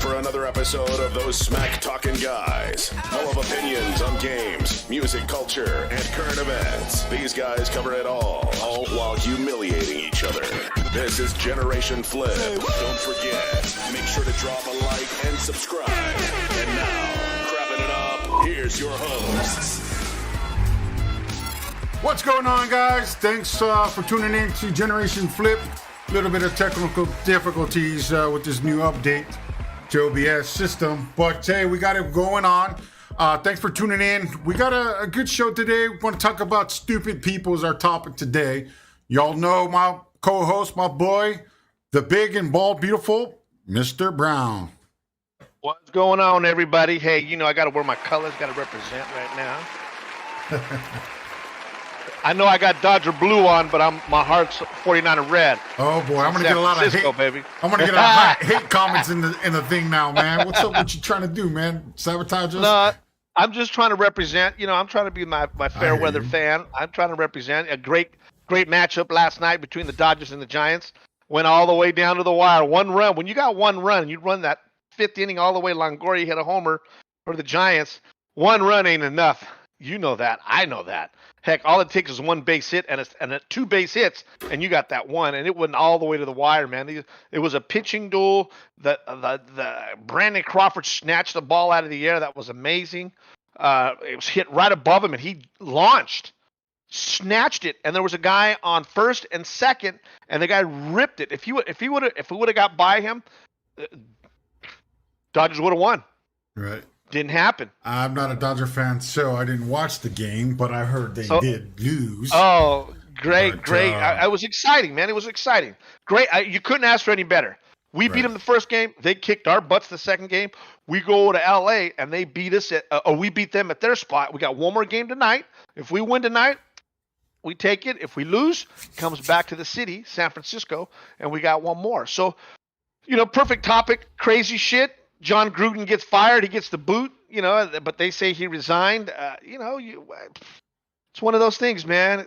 for another episode of those smack-talking guys. Full of opinions on games, music, culture, and current events. These guys cover it all while humiliating each other. This is Generation Flip. Don't forget, make sure to drop a like and subscribe. And now, crapping it up, here's your hosts. What's going on, guys? Thanks for tuning in to Generation Flip. A little bit of technical difficulties with this new update to OBS system, but hey, we got it going on. Thanks for tuning in. We got a good show today. We want to talk about stupid people is our topic today. Y'all know my co-host, my boy, the big and bald, beautiful Mr. Brown. What's going on, everybody? Hey, you know I got to wear my colors, got to represent right now. I know I got Dodger blue on, but my heart's 49 red. Oh boy, I'm gonna get a lot of hate, baby. I'm gonna get a lot of hate comments in the thing now, man. What's up? What you trying to do, man? Sabotage us? No, I'm just trying to represent. You know, I'm trying to be my fair weather fan. I'm trying to represent a great matchup last night between the Dodgers and the Giants. Went all the way down to the wire. One run. When you got one run, you run that fifth inning all the way. Longoria hit a homer for the Giants. One run ain't enough. You know that. I know that. Heck, all it takes is one base hit and two base hits, and you got that one. And it went all the way to the wire, man. It was a pitching duel. The Brandon Crawford snatched the ball out of the air. That was amazing. It was hit right above him, and he launched, snatched it, and there was a guy on first and second, and the guy ripped it. If we would have got by him, Dodgers would have won. Right. Didn't happen. I'm not a Dodger fan, so I didn't watch the game, but I heard they did lose. Oh, great. It was exciting, man. It was exciting. Great. You couldn't ask for any better. We beat them the first game. They kicked our butts the second game. We go to L.A., and they beat us we beat them at their spot. We got one more game tonight. If we win tonight, we take it. If we lose, it comes back to the city, San Francisco, and we got one more. So, you know, perfect topic, crazy shit. John Gruden gets fired. He gets the boot, you know, but they say he resigned. It's one of those things, man.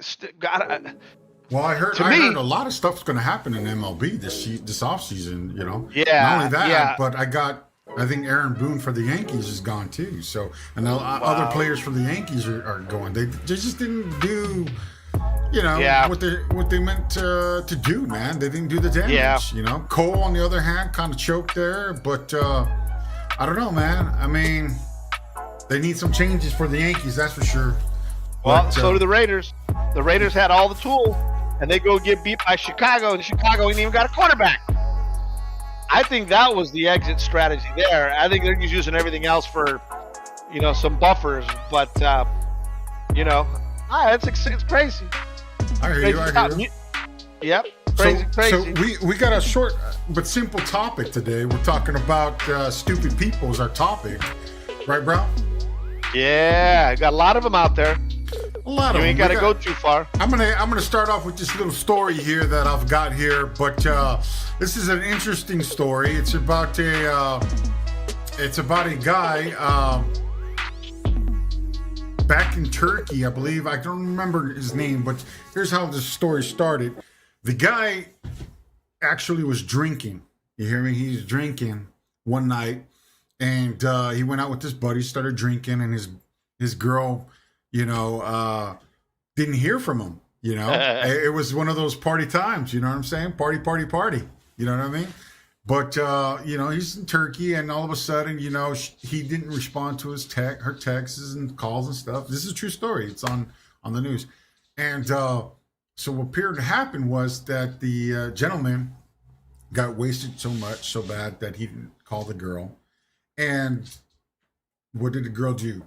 Well, I heard a lot of stuff's going to happen in MLB this offseason, you know. Yeah. Not only that, but I think Aaron Boone for the Yankees is gone too. So, and other players for the Yankees are going. They just didn't do, you know, what they meant to do, man. They didn't do the damage, you know. Cole, on the other hand, kind of choked there, but I don't know, man. I mean, they need some changes for the Yankees, that's for sure. Well, so do the Raiders. The Raiders had all the tools, and they go get beat by Chicago, and Chicago ain't even got a quarterback. I think that was the exit strategy there. I think they're just using everything else for, you know, some buffers, but, you know, it's crazy. I hear you. Yep. Crazy. So we got a short but simple topic today. We're talking about stupid people is our topic. Right, bro? Yeah, got a lot of them out there. A lot of them. You ain't got to go too far. I'm gonna start off with this little story here that I've got here, but this is an interesting story. It's about a guy back in Turkey, I believe. I don't remember his name, but here's how this story started. The guy actually was drinking. You hear me? He's drinking one night, and he went out with his buddies, started drinking, and his girl, you know, didn't hear from him. You know, it was one of those party times. You know what I'm saying? Party. You know what I mean? But you know, he's in Turkey, and all of a sudden, you know, he didn't respond to her texts and calls and stuff. This is a true story. It's on the news, and so what appeared to happen was that the gentleman got wasted so bad that he didn't call the girl. And what did the girl do?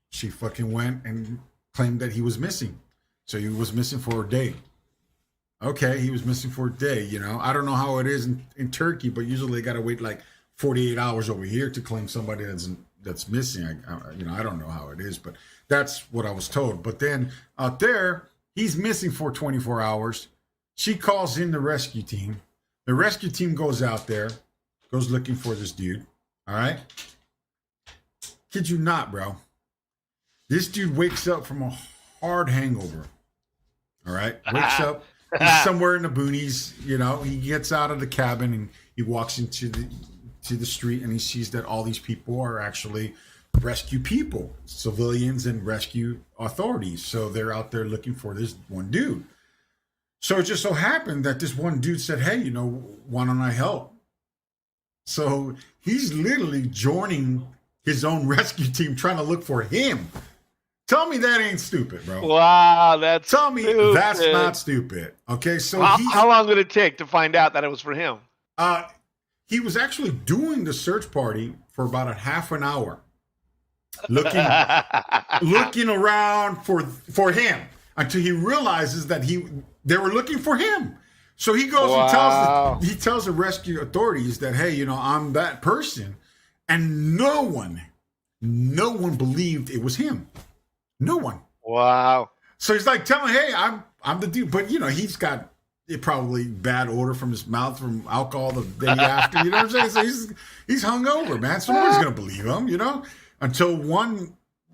She fucking went and claimed that he was missing. So he was missing for a day. Okay, he was missing for a day, you know. I don't know how it is in Turkey, but usually they got to wait like 48 hours over here to claim somebody that's missing. I don't know how it is, but that's what I was told. But then out there, he's missing for 24 hours. She calls in the rescue team. The rescue team goes out there, goes looking for this dude. All right? Kid you not, bro. This dude wakes up from a hard hangover. All right? Wakes up. He's somewhere in the boonies. You know, he gets out of the cabin and he walks into to the street and he sees that all these people are actually rescue people, civilians and rescue authorities. So they're out there looking for this one dude. So it just so happened that this one dude said, hey, why don't I help? So he's literally joining his own rescue team trying to look for him. Tell me that ain't stupid, bro. Wow, that's Tell me stupid. that's not stupid. Okay, so how long did it take to find out that it was for him? He was actually doing the search party for about a half an hour, looking around for him until he realizes that they were looking for him. So he goes and tells the rescue authorities that, hey, I'm that person, and no one believed it was him. No one. Wow. So he's like telling, hey, I'm the dude, but he's got probably bad odor from his mouth from alcohol the day after. You know what I'm saying? So he's hungover, man. So nobody's gonna believe him, Until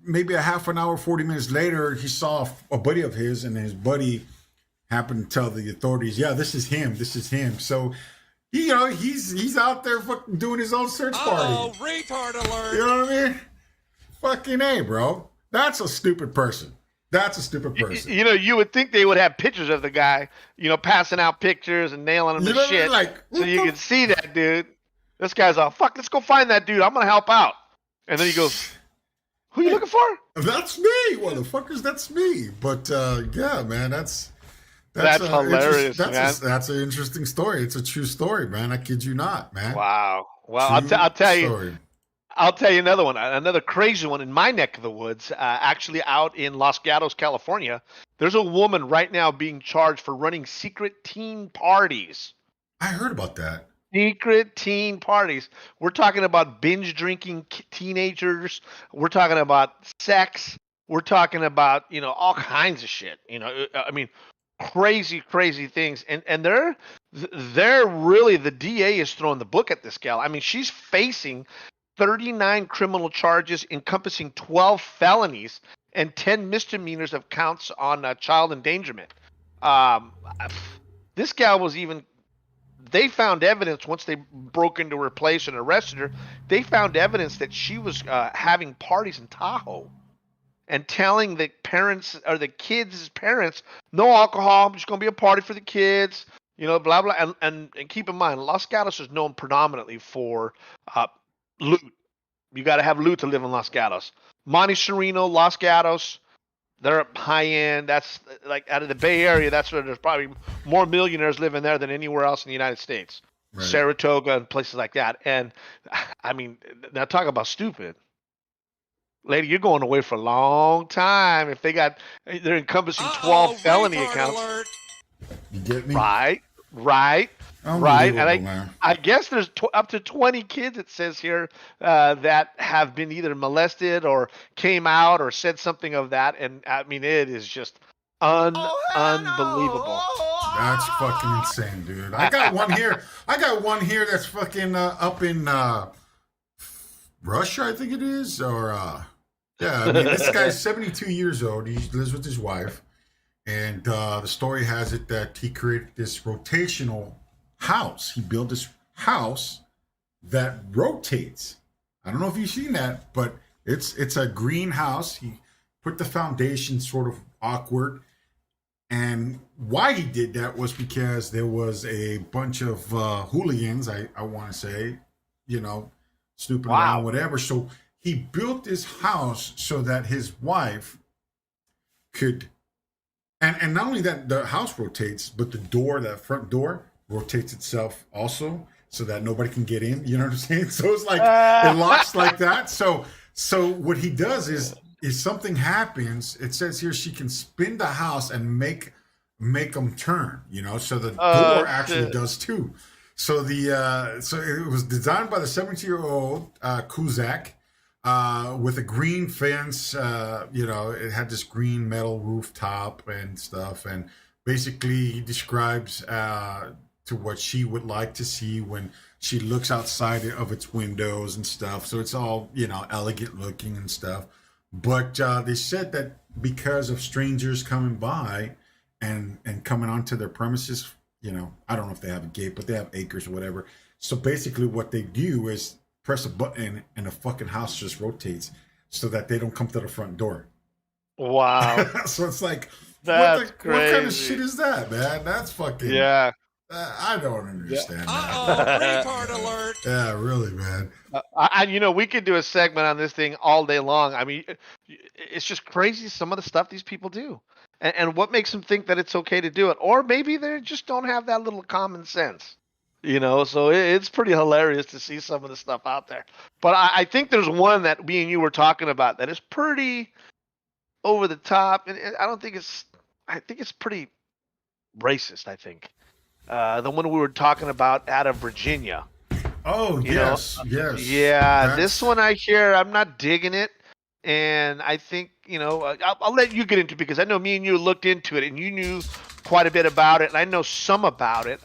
maybe a half an hour, 40 minutes later, he saw a buddy of his, and his buddy happened to tell the authorities, yeah, this is him. This is him. So he's out there fucking doing his own search party. Oh, retard alert! You know what I mean? Fucking A, bro. That's a stupid person. That's a stupid person. You would think they would have pictures of the guy, passing out pictures and nailing him to shit. So you can see that dude. This guy's all, fuck, let's go find that dude. I'm going to help out. And then he goes, who are you looking for? That's me, motherfuckers. That's me. But, yeah, man, that's hilarious, man. That's an interesting story. It's a true story, man. I kid you not, man. Wow. Well, I'll tell you. I'll tell you another one, another crazy one in my neck of the woods, actually out in Los Gatos, California. There's a woman right now being charged for running secret teen parties. I heard about that. Secret teen parties. We're talking about binge drinking teenagers. We're talking about sex. We're talking about, all kinds of shit. I mean, crazy things. And they're really, the DA is throwing the book at this gal. I mean, she's facing 39 criminal charges encompassing 12 felonies and 10 misdemeanors of counts on child endangerment. This gal was they found evidence once they broke into her place and arrested her. They found evidence that she was having parties in Tahoe and telling the parents or the kids' parents, no alcohol, it's going to be a party for the kids, blah, blah. And keep in mind, Los Gatos is known predominantly for loot. You got to have loot to live in Los Gatos. Monte Sereno, Los Gatos, they're high end. That's like out of the Bay Area. That's where there's probably more millionaires living there than anywhere else in the United States. Right. Saratoga and places like that. And I mean, now talk about stupid. Lady, you're going away for a long time if they're encompassing 12 felony accounts. Alert. You get me? Right. And I guess there's up to 20 kids, it says here, that have been either molested or came out or said something of that. And I mean, it is just unbelievable. That's fucking insane, dude. I got one here that's fucking up in Russia, I think it is. Or, yeah, I mean, this guy's 72 years old. He lives with his wife. And the story has it that he created this rotational house. He built this house that rotates. I don't know if you've seen that, but it's a greenhouse. He put the foundation sort of awkward. And why he did that was because there was a bunch of hooligans, I want to say, stupid around, whatever. So he built this house so that his wife could, and not only that the house rotates, but that front door rotates itself also so that nobody can get in. You know what I'm saying? So it's like, it locks like that. So what he does is something happens, it says here she can spin the house and make them turn, so the door actually does too. So so it was designed by the 17-year-old Kuzak with a green fence. It had this green metal rooftop and stuff. And basically he describes to what she would like to see when she looks outside of its windows and stuff. So it's all, elegant looking and stuff. But they said that because of strangers coming by and coming onto their premises, I don't know if they have a gate, but they have acres or whatever. So basically, what they do is press a button, and the fucking house just rotates so that they don't come to the front door. Wow. So it's like, That's what kind of crazy. shit is that, man? That's fucking. Yeah. I don't understand that. Retard alert. Yeah, really, man. We could do a segment on this thing all day long. I mean, it's just crazy some of the stuff these people do, and what makes them think that it's okay to do it, or maybe they just don't have that little common sense. So it's pretty hilarious to see some of the stuff out there. But I think there's one that me and you were talking about that is pretty over the top, and I think it's pretty racist. I think the one we were talking about out of Virginia. Oh, yes. Yeah, this one I hear, I'm not digging it. And I think, I'll let you get into it because I know me and you looked into it and you knew quite a bit about it. And I know some about it.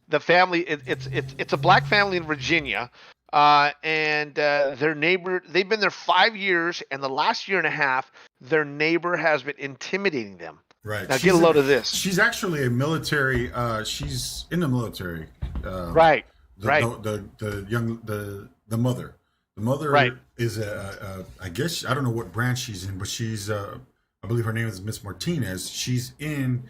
The family, it's a black family in Virginia. And their neighbor, they've been there 5 years. And the last year and a half, their neighbor has been intimidating them. Right. Now get a load of this. She's actually a military. She's in the military. Right. The mother. The mother is I guess I don't know what branch she's in, but she's I believe her name is Miss Martinez. She's in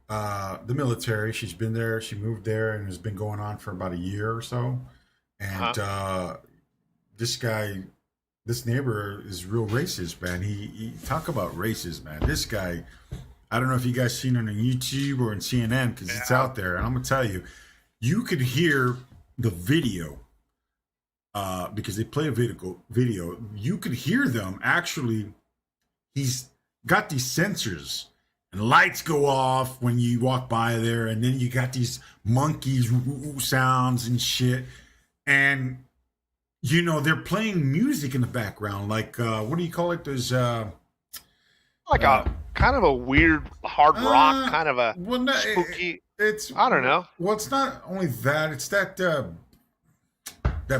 the military. She's been there. She moved there and has been going on for about a year or so. And this neighbor is real racist, man. He talk about racist, man. This guy, I don't know if you guys seen it on YouTube or in CNN because it's out there. And I'm gonna tell you, you could hear the video because they play a video. You could hear them actually. He's got these sensors and lights go off when you walk by there, and then you got these monkeys sounds and shit, and they're playing music in the background, like what do you call it? There's like a kind of a weird hard rock, kind of a spooky. I don't know. Well, it's not only that; it's that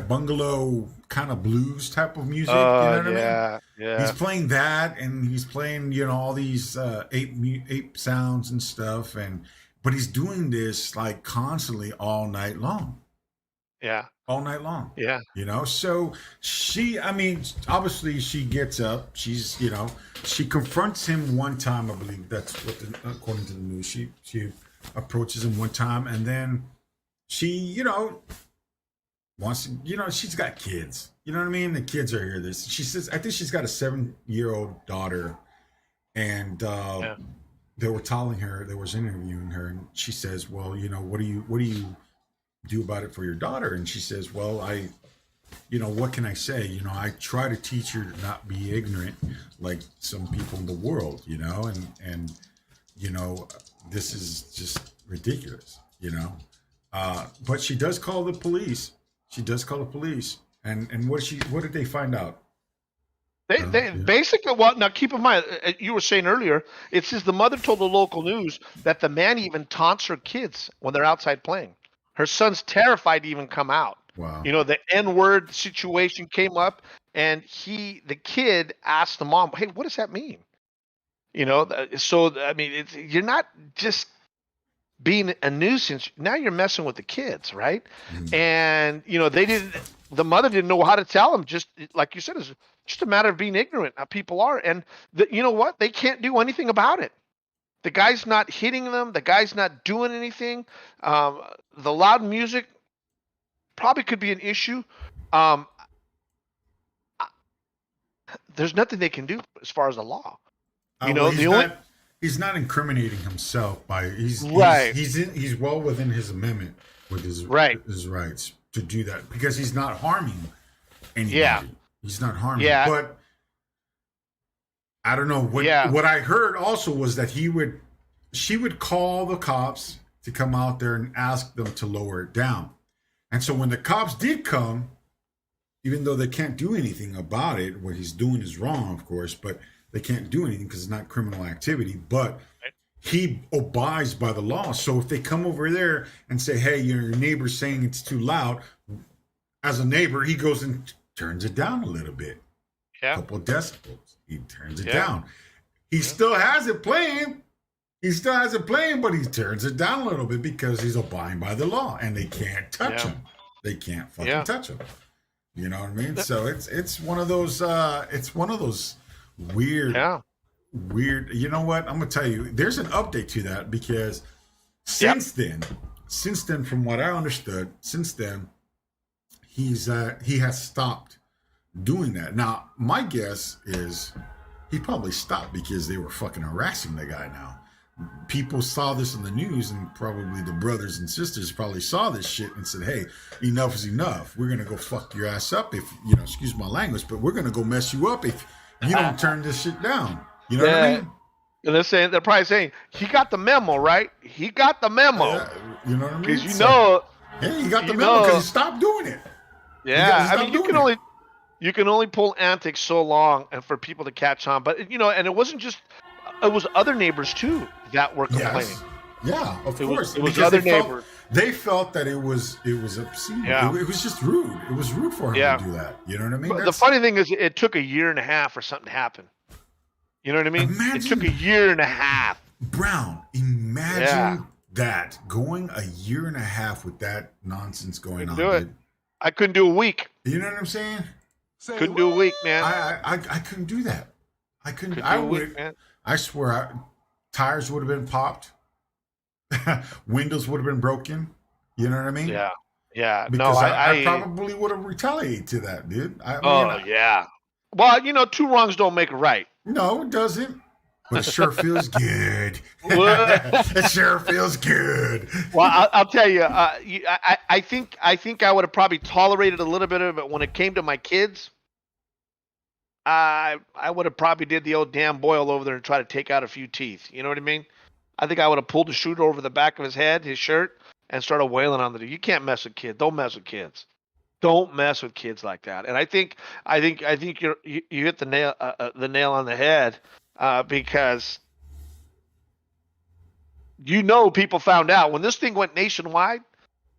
bungalow kind of blues type of music. You know what I mean? Yeah. He's playing that, and he's playing all these ape sounds and stuff, but he's doing this like constantly all night long. Yeah. All night long. Yeah. So obviously she gets up. She's, she confronts him one time, I believe. That's what, according to the news, she approaches him one time, and then she, wants to, she's got kids. You know what I mean? The kids are here. She says, I think she's got a 7-year-old daughter, and they were telling her, they was interviewing her, and she says, well, what do you do about it for your daughter? And she says, well, what can I say? I try to teach her to not be ignorant like some people in the world, and this is just ridiculous, but she does call the police. And what did they find out? They basically, now keep in mind, you were saying earlier, it says the mother told the local news that the man even taunts her kids when they're outside playing. Her son's terrified to even come out. Wow. The N-word situation came up, and the kid asked the mom, "Hey, what does that mean?" So I mean, you're not just being a nuisance. Now you're messing with the kids, right? Mm-hmm. And the mother didn't know how to tell them. Just like you said, it's just a matter of being ignorant. How people are, and you know what? They can't do anything about it. The guy's not hitting them. The guy's not doing anything. The loud music probably could be an issue. There's nothing they can do as far as the law. He's not incriminating himself by he's well within his amendment with his rights to do that because he's not harming anybody. Yeah. He's not harming. Yeah. But I don't know what I heard also was that she would call the cops to come out there and ask them to lower it down. And so when the cops did come, even though they can't do anything about it, what he's doing is wrong, of course, but they can't do anything because it's not criminal activity, but he abides by the law. So if they come over there and say, hey, your neighbor's saying it's too loud, as a neighbor, he goes and turns it down a little bit. Yeah. A couple of decibels. He turns it down. He still has it playing. But he turns it down a little bit because he's abiding by the law and they can't touch him. They can't fucking Yeah. touch them. You know what I mean? So it's one of those weird Yeah. weird. You know what? I'm gonna tell you. There's an update to that because since then, from what I understood, since then he has stopped doing that. Now, my guess is he probably stopped because they were fucking harassing the guy now. People saw this in the news, and probably the brothers and sisters probably saw this shit and said, hey, enough is enough. We're going to go fuck your ass up if, excuse my language, but we're going to go mess you up if you don't turn this shit down. You know what I mean? And they're probably saying, he got the memo, right? He got the memo. Yeah, you know what I mean? Because hey, he got the memo because he stopped doing it. Yeah, I mean, you can only pull antics so long and for people to catch on. But and it wasn't just it was other neighbors too that were complaining. Yes. Yeah, of course. It was other neighbors. They felt that it was obscene. Yeah. It was just rude. It was rude for him to do that. You know what I mean? But the funny thing is, it took a year and a half for something to happen. You know what I mean? It took a year and a half. Brown, imagine that going a year and a half with that nonsense going on. Do it. I couldn't do a week. You know what I'm saying? Couldn't do a week, man. I couldn't do that. I couldn't. Couldn't I do a would. week, man. I swear, tires would have been popped. Windows would have been broken. You know what I mean? Yeah. Yeah. Because no, I probably would have retaliated to that, dude. Yeah. Well, two wrongs don't make a right. No, it doesn't. But it sure feels good. It sure feels good. Well, I'll tell you. I think I would have probably tolerated a little bit of it when it came to my kids. I would have probably did the old damn Boyle over there and try to take out a few teeth. You know what I mean? I think I would have pulled the shooter over the back of his head, his shirt, and started wailing on the dude. You can't mess with kids. Don't mess with kids. Don't mess with kids like that. And I think you hit the nail on the head because people found out when this thing went nationwide,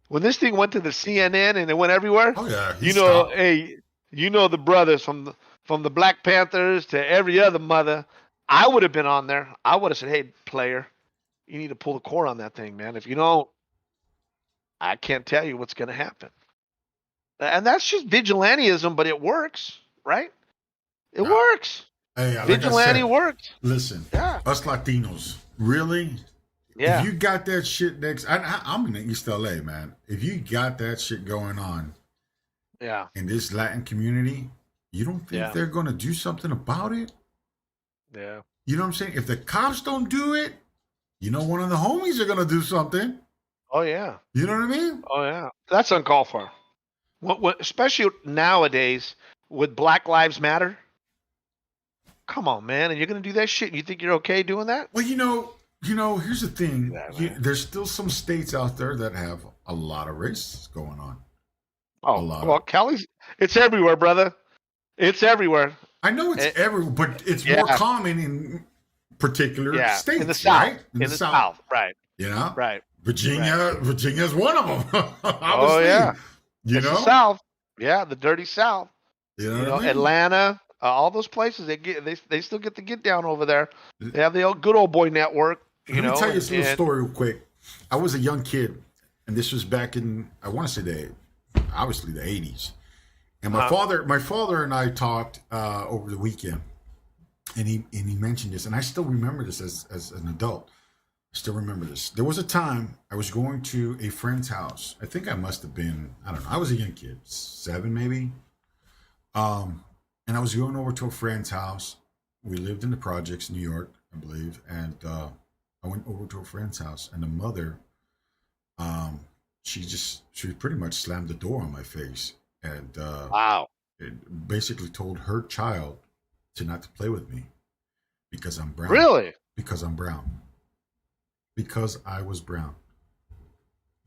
when this thing went to the CNN and it went everywhere. Oh yeah, the brothers from the Black Panthers to every other mother. I would have been on there. I would have said, "Hey, player, you need to pull the cord on that thing, man. If you don't, I can't tell you what's going to happen." And that's just vigilantism, but it works, right? It works. Hey, Vigilante works. Listen, us Latinos, really? Yeah. If you got that shit next, I'm in East LA, man. If you got that shit going on, in this Latin community, you don't think they're going to do something about it? Yeah. You know what I'm saying? If the cops don't do it, one of the homies are going to do something. Oh yeah. You know what I mean? Oh yeah. That's uncalled for. Especially nowadays with Black Lives Matter. Come on, man. And you're going to do that shit and you think you're okay doing that? Well, here's the thing. There's still some states out there that have a lot of racists going on. Oh, well, Cali's, it's everywhere, brother. It's everywhere. I know it's everywhere, but it's more common in particular states, in the South. Right? In the South, right. Right. Virginia's one of them. Oh, yeah. It's the South. Yeah, the dirty South. You know what I mean? Atlanta, all those places, they still get the get down over there. They have the good old boy network. Let me tell you this little story real quick. I was a young kid, and this was back in, I want to say obviously the 80s. And my father and I talked over the weekend, and he mentioned this, and I still remember this as an adult. I still remember this. There was a time I was going to a friend's house. I think I must have been, I don't know, I was a young kid, 7 maybe. And I was going over to a friend's house. We lived in the projects, New York, I believe. And I went over to a friend's house, and the mother, she pretty much slammed the door on my face. And wow. It basically told her child not to play with me because I'm brown. Really? Because I'm brown. Because I was brown.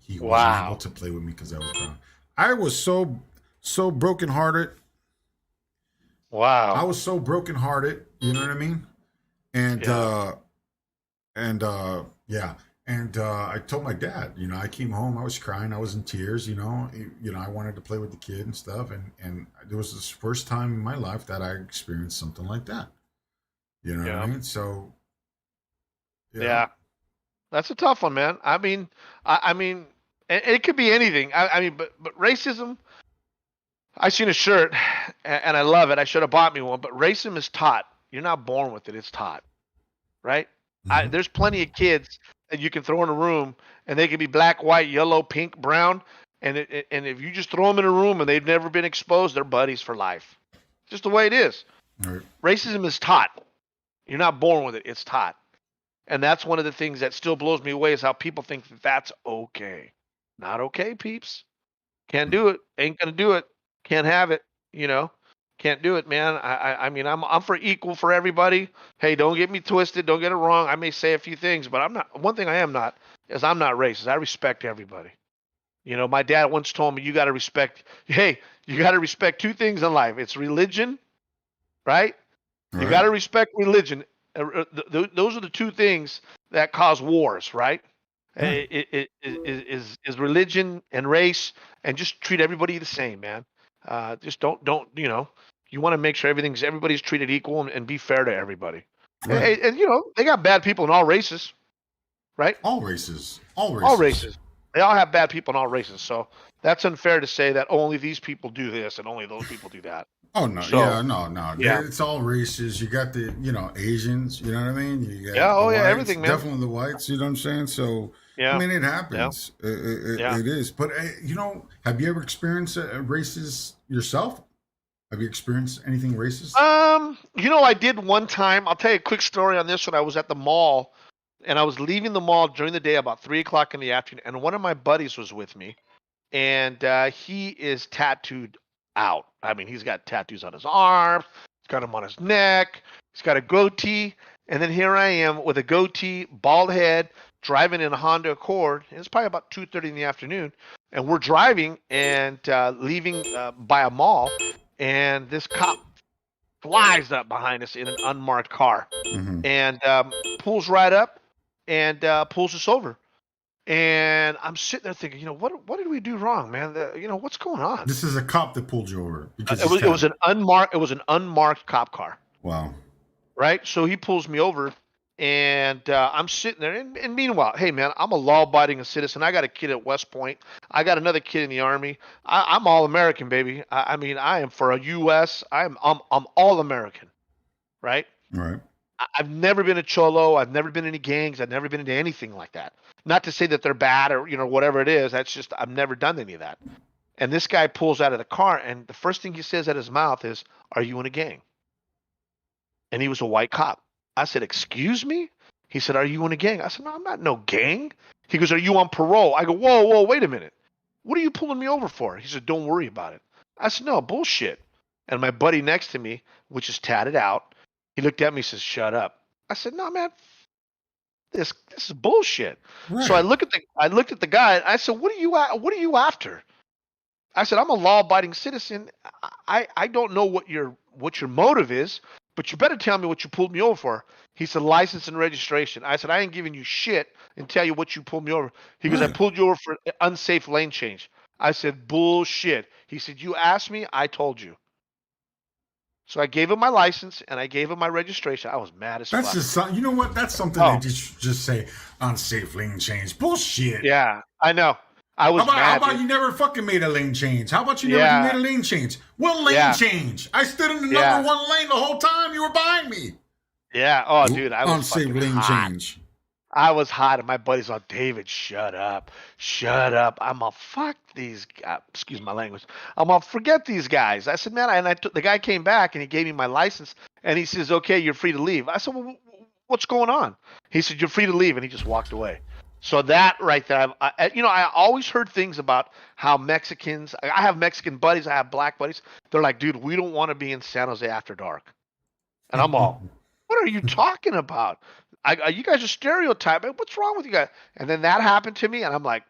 He wasn't able to play with me because I was brown. I was so brokenhearted. Wow. I was so brokenhearted. You know what I mean? And I told my dad. I came home. I was crying. I was in tears. I wanted to play with the kid and stuff. And it was this first time in my life that I experienced something like that. You know what I mean? So. Yeah. That's a tough one, man. I mean, And it could be anything. I mean, but racism. I seen a shirt, and I love it. I should have bought me one. But racism is taught. You're not born with it. It's taught, right? Mhm. There's plenty of kids that you can throw in a room, and they can be black, white, yellow, pink, brown, and if you just throw them in a room and they've never been exposed, they're buddies for life. Just the way it is. Right. Racism is taught. You're not born with it. It's taught. And that's one of the things that still blows me away is how people think that that's okay. Not okay, peeps. Can't do it. Ain't gonna do it. Can't have it. You know, can't do it, man. I mean, I'm for equal for everybody. Hey, don't get me twisted. Don't get it wrong. I may say a few things, but I'm not. One thing I am not is I'm not racist. I respect everybody. You know, my dad once told me you got to respect. Hey, you got to respect two things in life. It's religion, right? You got Right. to respect religion. Those are the two things that cause wars, right? Right. Is religion and race, and just treat everybody the same, man. Just don't you want to make sure everybody's treated equal and be fair to everybody. Right. And they got bad people in all races, right? All races. All All races. races. They all have bad people in all races. So that's unfair to say that only these people do this and only those people do that. Oh no, So yeah, no. yeah, It's all races. You got the, Asians, you know what I mean? You yeah, got the oh yeah, whites, everything, man. definitely the whites, you know what I'm saying? So, I Yeah, mean, it yeah, happens. yeah. It is. But, have you ever experienced races yourself? Have you experienced anything racist? I did one time. I'll tell you a quick story on this one. I was at the mall, and I was leaving the mall during the day about 3 o'clock in the afternoon, and one of my buddies was with me, and he is tattooed out. I mean, he's got tattoos on his arms, he's got them on his neck, he's got a goatee, and then here I am with a goatee, bald head, driving in a Honda Accord. And it's probably about 2:30 in the afternoon, and we're driving and leaving by a mall, and this cop flies up behind us in an unmarked car Mm-hmm. and pulls right up and pulls us over. And I'm sitting there thinking, what did we do wrong, man? What's going on? This is a cop that pulled you over because It he's was tatted. an unmarked cop car, Wow. right? So he pulls me over, and I'm sitting there. And meanwhile, hey man, I'm a law-abiding citizen. I got a kid at West Point. I got another kid in the Army. I'm all American, baby. I mean, I am for a U.S. I'm all American, right? All right. I've never been a cholo. I've never been in any gangs. I've never been into anything like that. Not to say that they're bad or whatever it is. That's just I've never done any of that. And this guy pulls out of the car, and the first thing he says out of his mouth is, "Are you in a gang?" And he was a white cop. I said, "Excuse me?" He said, "Are you in a gang?" I said, "No, I'm not in no gang." He goes, "Are you on parole?" I go, "Whoa, wait a minute. What are you pulling me over for?" He said, "Don't worry about it." I said, "No, bullshit." And my buddy next to me, which is tatted out, he looked at me and says, "Shut up." I said, "No, man, this is bullshit." So Right. I looked at the guy. And I said, What are you after?" I said, "I'm a law-abiding citizen. I don't know what your motive is, but you better tell me what you pulled me over for." He said, "License and registration." I said, "I ain't giving you shit and tell you what you pulled me over." He goes, "I Right. pulled you over for unsafe lane change." I said, "Bullshit." He said, "You asked me, I told you." So I gave him my license and I gave him my registration. I was mad as That's fuck. just you know what? That's something they Oh, just say unsafe lane change. Bullshit. yeah, I know. I How was about mad, dude. you never fucking made a lane change? How about you never made Yeah, a lane change? What lane yeah, change? I stood in the number yeah, one lane the whole time you were behind me. yeah. Oh, dude, I was Unsafe fucking lane hot. change. I was hot, and my buddy's on David. Shut up, shut up. I'm gonna fuck these. Excuse my language. I'm gonna forget these guys. I said, man, the guy came back and he gave me my license, and he says, "Okay, you're free to leave." I said, "Well, what's going on?" He said, "You're free to leave," and he just walked away. So that right there, I always heard things about how Mexicans. I have Mexican buddies. I have black buddies. They're like, dude, we don't want to be in San Jose after dark. And I'm all, what are you talking about? You guys are stereotyping. What's wrong with you guys? And then that happened to me, and I'm like,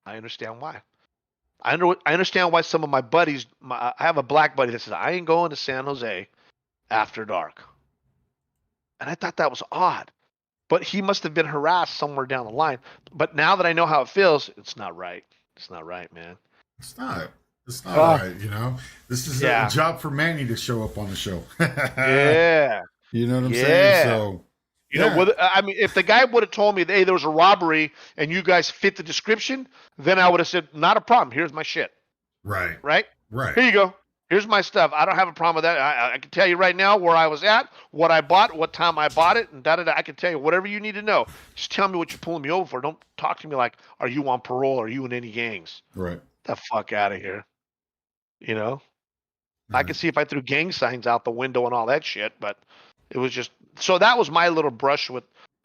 I understand why. I understand why some of my buddies. I have a black buddy that says I ain't going to San Jose after dark, and I thought that was odd. But he must have been harassed somewhere down the line. But now that I know how it feels, it's not right. It's not right, man. It's not. It's not Oh, right, you know. This is a yeah, job for Manny to show up on the show. yeah, You know what I'm saying? yeah, So, You know, I mean, if the guy would have told me, hey, there was a robbery and you guys fit the description, then I would have said, not a problem. Here's my shit. Right. Right? Right. Here you go. Here's my stuff. I don't have a problem with that. I can tell you right now where I was at, what I bought, what time I bought it, and da-da-da. I can tell you whatever you need to know. Just tell me what you're pulling me over for. Don't talk to me like, are you on parole? Are you in any gangs? Right. The fuck out of here. You know? Right. I could see if I threw gang signs out the window and all that shit, but it was just so that was my little brush with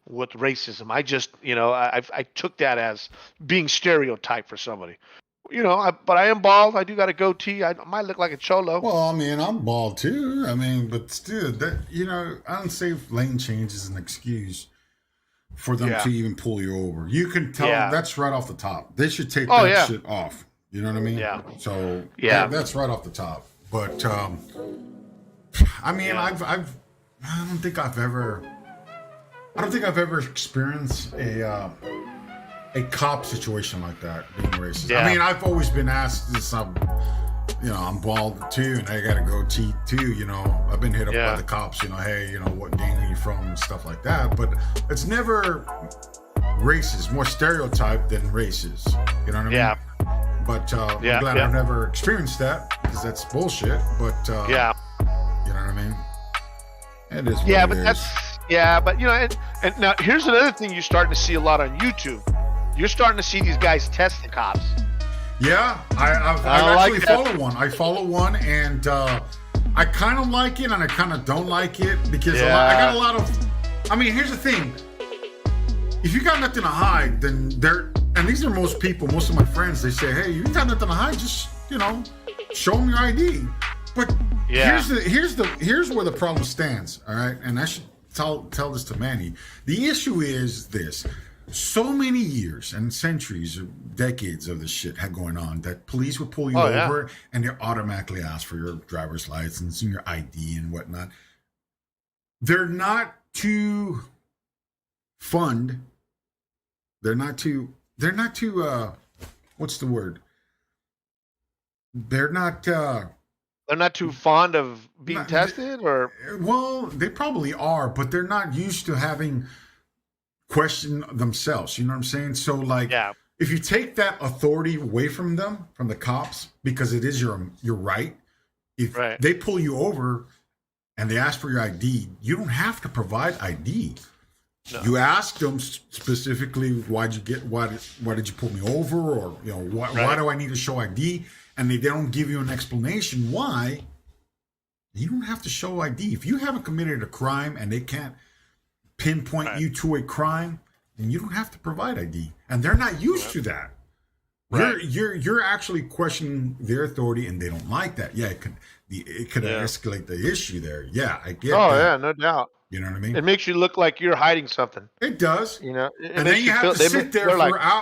racism. I just, you know, I took that as being stereotyped for somebody. You know, but I am bald. I do got a goatee. I might look like a cholo. Well, I mean, I'm bald too. I mean, but still, that, you know, I don't say lane change is an excuse for them to even pull you over. You can tell that's right off the top. They should take that shit off. You know what I mean? Yeah. So that's right off the top. But I mean, I don't think I've ever experienced a cop situation like that being racist. Yeah. I mean, I've always been asked this. You know, I'm bald too, and I got to go cheat too. You know, I've been hit up by the cops. You know, hey, you know, what gang are you from and stuff like that. But it's never racist, more stereotyped than racist. You know what I mean? Yeah. But I'm glad I've never experienced that because that's bullshit. But you know what I mean? It is. Yeah, but but you know, and now here's another thing you're starting to see a lot on YouTube. You're starting to see these guys test the cops. Yeah, I've actually followed one. I follow one, and I kind of like it, and I kind of don't like it because I got a lot of. I mean, here's the thing: if you got nothing to hide, then and these are most people, most of my friends. They say, "Hey, you got nothing to hide, just show them your ID." But here's where the problem stands. All right, and I should tell this to Manny. The issue is this. So many years and centuries or decades of this shit had going on that police would pull you over and they automatically ask for your driver's license and your ID and whatnot. They're not to fund. They're not to what's the word? They're not too fond of being tested, or well, they probably are, but they're not used to having question themselves. You know what I'm saying? So if you take that authority away from them, from the cops, because it is your right, if they pull you over and they ask for your ID, you don't have to provide ID. No. You ask them specifically, why did you pull me over, or why do I need to show ID? And they don't give you an explanation why. You don't have to show ID. If you haven't committed a crime and they can't pinpoint you to a crime, and you don't have to provide ID, and they're not used to that. Right. You're actually questioning their authority, and they don't like that. Yeah, it could escalate the issue there. Yeah, I get. Oh that. yeah, no doubt. You know what I mean? It makes you look like you're hiding something. It does. You know, and then you have to sit there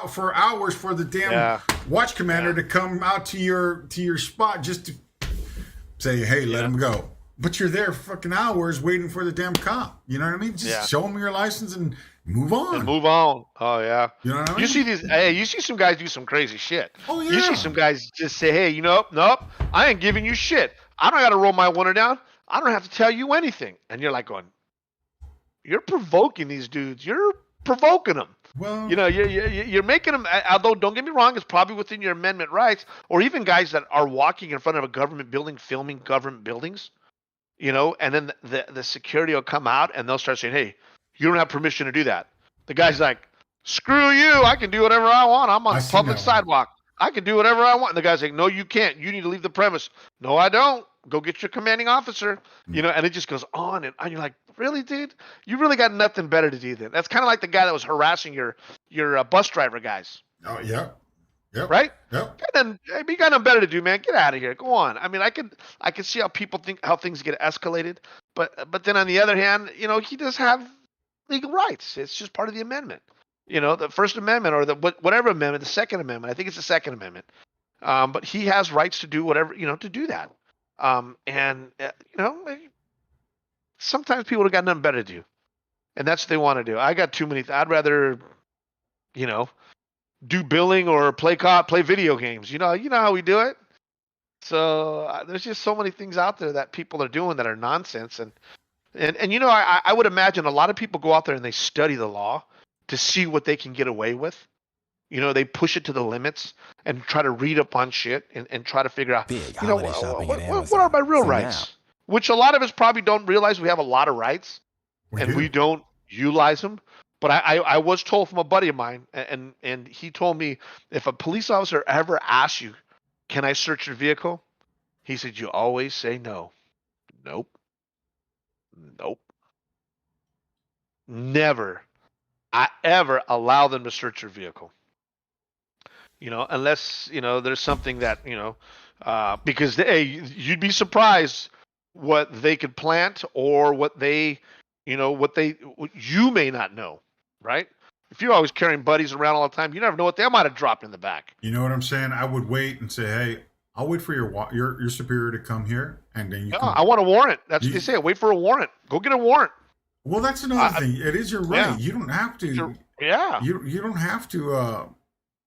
for hours for the damn watch commander to come out to your spot just to say, hey, let him go. But you're there fucking hours waiting for the damn cop. You know what I mean? Just show them your license and move on. Oh, yeah. You know what I mean? You see you see some guys do some crazy shit. Oh, yeah. You see some guys just say, hey, nope, I ain't giving you shit. I don't got to roll my window down. I don't have to tell you anything. And you're like going, you're provoking these dudes. You're provoking them. Well, you're making them, although don't get me wrong, it's probably within your amendment rights, or even guys that are walking in front of a government building, filming government buildings. And then the security will come out and they'll start saying, hey, you don't have permission to do that. The guy's like, screw you. I can do whatever I want. I'm on the public sidewalk. I can do whatever I want. And the guy's like, no, you can't. You need to leave the premise. No, I don't. Go get your commanding officer. And it just goes on. And you're like, really, dude? You really got nothing better to do then. That's kind of like the guy that was harassing your bus driver guys. Oh, yeah. Yep. Right? Yep. And then you got nothing better to do, man. Get out of here. Go on. I mean, I could see how people think how things get escalated, but then on the other hand, he does have legal rights. It's just part of the amendment. The First Amendment or the whatever amendment, the Second Amendment. I think it's the Second Amendment. But he has rights to do whatever to do that. Sometimes people have got nothing better to do, and that's what they want to do. I got too many. I'd rather, do billing or play video games. You know how we do it. So there's just so many things out there that people are doing that are nonsense, and And I would imagine a lot of people go out there and they study the law to see what they can get away with. They push it to the limits and try to read up on shit and try to figure out, Big holiday shopping at what are Amazon. my real See now. rights? Which a lot of us probably don't realize we have a lot of rights we don't utilize them. But I was told from a buddy of mine, and he told me, if a police officer ever asks you, can I search your vehicle? He said, you always say no. Nope. Nope. Never. I ever allow them to search your vehicle. Unless, there's something that, because you'd be surprised what they could plant or what you may not know, right? If you're always carrying buddies around all the time, you never know what they might have dropped in the back. You know what I'm saying? I would wait and say, hey, I'll wait for your superior to come here, and then you come. I want a warrant. That's what they say. Wait for a warrant. Go get a warrant. Well, that's another thing. It is your right. Yeah. You don't have to. Yeah. You don't have to.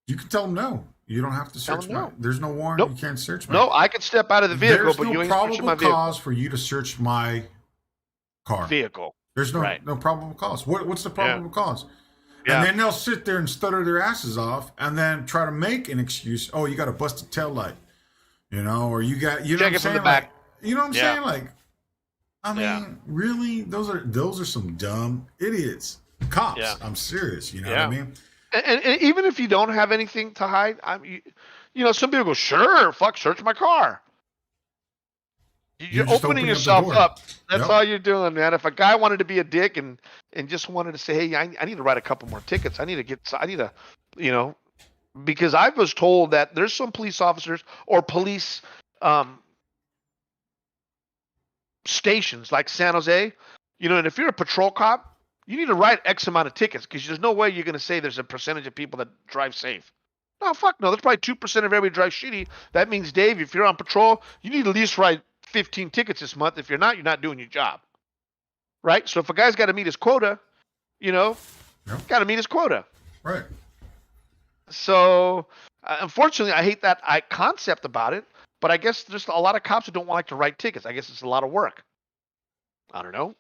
You can tell them no. You don't have to search my. There's no warrant. Nope. You can't search my. No, I can step out of the vehicle, There's but no you ain't searching my probable vehicle. cause for you to search my car. Vehicle. There's no Right. no probable cause. What's the probable cause? Yeah. And then they'll sit there and stutter their asses off, and then try to make an excuse. Oh, you got a busted tail light, or you got Check what I'm it from saying? the back. Like, you know what I'm Yeah. saying? Like, I mean, really, those are some dumb idiots. Cops. Yeah. I'm serious. You know what Yeah. I mean? And even if you don't have anything to hide, some people go, sure, fuck, search my car. You're just opening opening up the yourself door. up. That's Yep. all you're doing, man. If a guy wanted to be a dick and just wanted to say, hey, I need to write a couple more tickets. Because I was told that there's some police officers or police stations like San Jose, and if you're a patrol cop, you need to write X amount of tickets because there's no way you're going to say there's a percentage of people that drive safe. No, fuck no. There's probably 2% of everybody drives shitty. That means, Dave, if you're on patrol, you need to at least write 15 tickets this month. If you're not doing your job. Right? So if a guy's got to meet his quota, got to meet his quota. Right. So, unfortunately, I hate that concept about it. But I guess there's a lot of cops who don't like to write tickets. I guess it's a lot of work. I don't know.